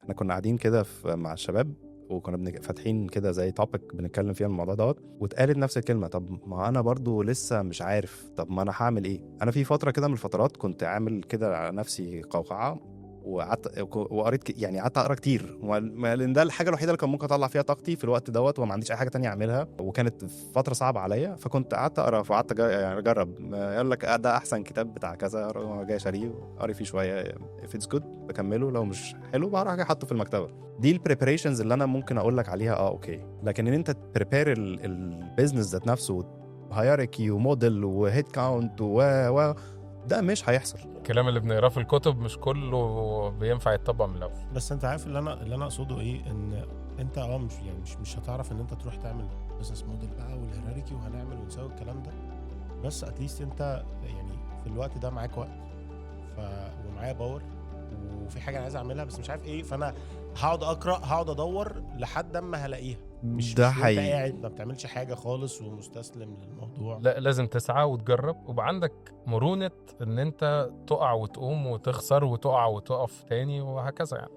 احنا كنا قاعدين كده مع الشباب، وكنا فاتحين كده زي توبيك بنتكلم فيها الموضوع دوت، واتقالت نفس الكلمه. طب ما انا برضو لسه مش عارف، طب ما انا هعمل ايه؟ انا في فتره كده من الفترات كنت عامل كده على نفسي قوقعه، وقعدت وقريت يعني قعدت اقرا كتير، لان ده الحاجه الوحيده اللي كان ممكن اطلع فيها طاقتي في الوقت دوت، وما عنديش اي حاجه تانية اعملها، وكانت فتره صعبه عليا. فكنت قعدت اقرا وقعدت يعني اجرب، يقول لك ده احسن كتاب بتاع كذا، جاي شاريه قاري فيه شويه، if it's good بكمله، لو مش حلو بروح حاجه احطه في المكتبه. دي البريبريشنز اللي انا ممكن اقول لك عليها. اوكي، لكن ان انت تبريبير البيزنس ذات نفسه، هيراركي وموديل وهيد كاونت ده مش هيحصل. الكلام اللي بنقراه في الكتب مش كله بينفع يتطبق من الاول. بس انت عارف اللي انا اقصده ايه، ان انت مش يعني مش هتعرف ان انت تروح تعمل بزنس موديل بقى والهيراركي وهنعمل ونسوي الكلام ده، بس اتليست انت يعني في الوقت ده معاك وقت ومعايا باور، وفي حاجه انا عايز اعملها بس مش عارف ايه، فانا هقعد اقرا، هقعد ادور لحد اما هلاقيها. مش ده انت حقيقي. قاعد ما بتعملش حاجه خالص ومستسلم للموضوع. لا، لازم تسعى وتجرب، ويبقى عندك مرونة ان انت تقع وتقوم وتخسر وتقع وتقف تاني وهكذا يعني.